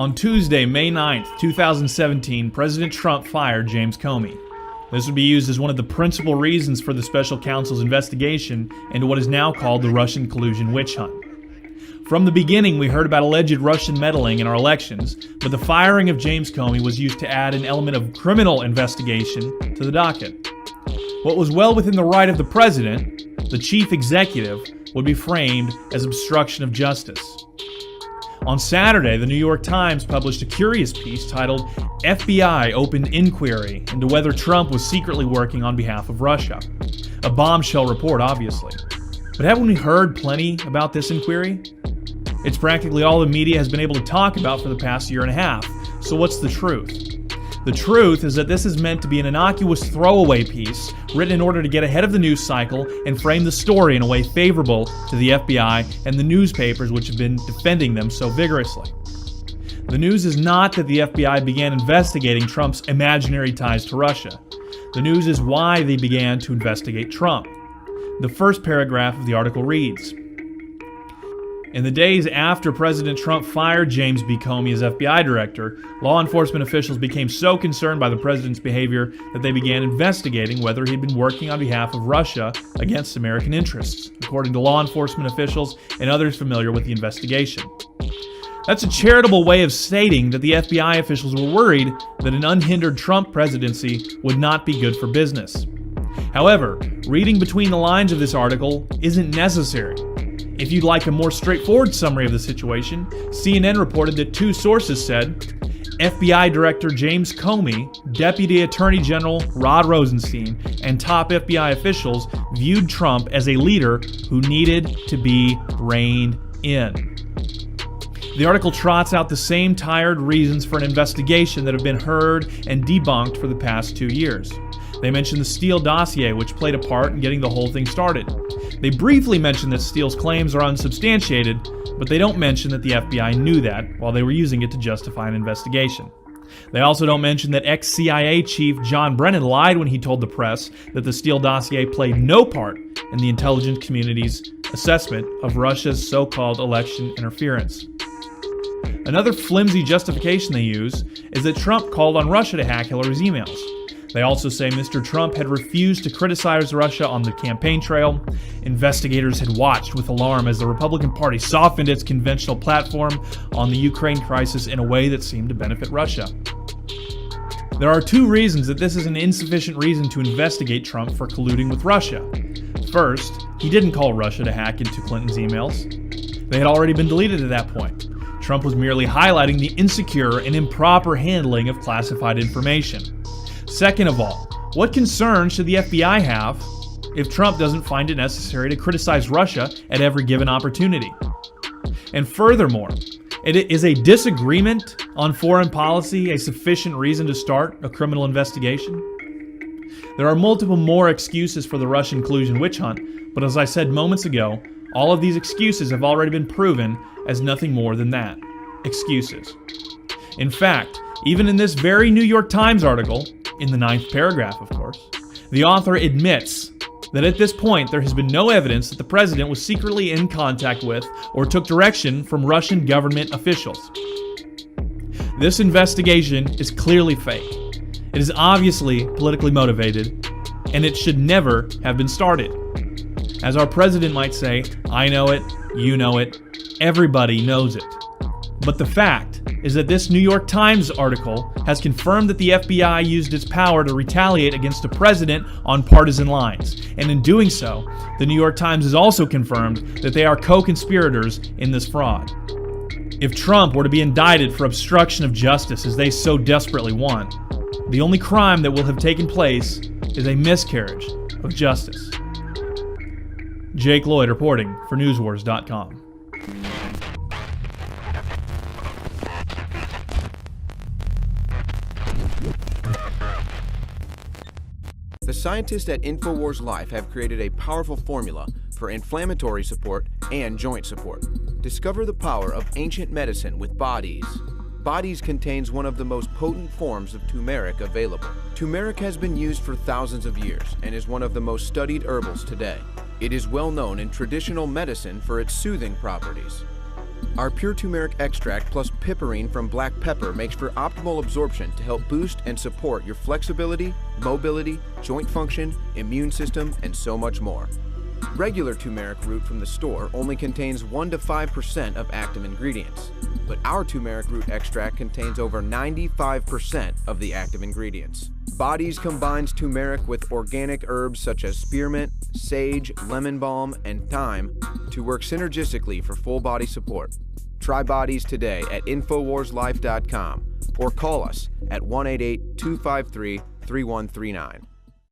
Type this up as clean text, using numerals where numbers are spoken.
On Tuesday, May 9th, 2017, President Trump fired James Comey. This would be used as one of the principal reasons for the special counsel's investigation into what is now called the Russian collusion witch hunt. From the beginning, we heard about alleged Russian meddling in our elections, but the firing of James Comey was used to add an element of criminal investigation to the docket. What was well within the right of the president, the chief executive, would be framed as obstruction of justice. On Saturday, the New York Times published a curious piece titled "FBI Opened Inquiry into Whether Trump Was Secretly Working on Behalf of Russia." A bombshell report, obviously. But haven't we heard plenty about this inquiry? It's practically all the media has been able to talk about for the past year and a half. So what's the truth? The truth is that this is meant to be an innocuous throwaway piece written in order to get ahead of the news cycle and frame the story in a way favorable to the FBI and the newspapers which have been defending them so vigorously. The news is not that the FBI began investigating Trump's imaginary ties to Russia. The news is why they began to investigate Trump. The first paragraph of the article reads, "In the days after President Trump fired James B. Comey as FBI director, law enforcement officials became so concerned by the president's behavior that they began investigating whether he'd been working on behalf of Russia against American interests, according to law enforcement officials and others familiar with the investigation." That's a charitable way of stating that the FBI officials were worried that an unhindered Trump presidency would not be good for business. However, reading between the lines of this article isn't necessary. If you'd like a more straightforward summary of the situation, CNN reported that two sources said FBI Director James Comey, Deputy Attorney General Rod Rosenstein, and top FBI officials viewed Trump as a leader who needed to be reined in. The article trots out the same tired reasons for an investigation that have been heard and debunked for the past 2 years. They mention the Steele dossier, which played a part in getting the whole thing started. They briefly mention that Steele's claims are unsubstantiated, but they don't mention that the FBI knew that while they were using it to justify an investigation. They also don't mention that ex-CIA Chief John Brennan lied when he told the press that the Steele dossier played no part in the intelligence community's assessment of Russia's so-called election interference. Another flimsy justification they use is that Trump called on Russia to hack Hillary's emails. They also say Mr. Trump had refused to criticize Russia on the campaign trail. Investigators had watched with alarm as the Republican Party softened its conventional platform on the Ukraine crisis in a way that seemed to benefit Russia. There are two reasons that this is an insufficient reason to investigate Trump for colluding with Russia. First, he didn't call Russia to hack into Clinton's emails. They had already been deleted at that point. Trump was merely highlighting the insecure and improper handling of classified information. Second of all, what concern should the FBI have if Trump doesn't find it necessary to criticize Russia at every given opportunity? And furthermore, is a disagreement on foreign policy a sufficient reason to start a criminal investigation? There are multiple more excuses for the Russian collusion witch hunt, but as I said moments ago, all of these excuses have already been proven as nothing more than that, excuses. In fact, even in this very New York Times article, in the 9th paragraph, of course, the author admits that at this point there has been no evidence that the president was secretly in contact with or took direction from Russian government officials. This investigation is clearly fake. It is obviously politically motivated, and it should never have been started. As our president might say, I know it, you know it, everybody knows it. But the fact is that this New York Times article has confirmed that the FBI used its power to retaliate against a president on partisan lines. And in doing so, the New York Times has also confirmed that they are co-conspirators in this fraud. If Trump were to be indicted for obstruction of justice as they so desperately want, the only crime that will have taken place is a miscarriage of justice. Jake Lloyd reporting for NewsWars.com. The scientists at InfoWars Life have created a powerful formula for inflammatory support and joint support. Discover the power of ancient medicine with Bodies. Bodies contains one of the most potent forms of turmeric available. Turmeric has been used for thousands of years and is one of the most studied herbals today. It is well known in traditional medicine for its soothing properties. Our pure turmeric extract plus piperine from black pepper makes for optimal absorption to help boost and support your flexibility, mobility, joint function, immune system, and so much more. Regular turmeric root from the store only contains 1 to 5% of active ingredients, but our turmeric root extract contains over 95% of the active ingredients. Bodies combines turmeric with organic herbs such as spearmint, sage, lemon balm, and thyme to work synergistically for full body support. Try Bodies today at InfoWarsLife.com or call us at 188-253-3139.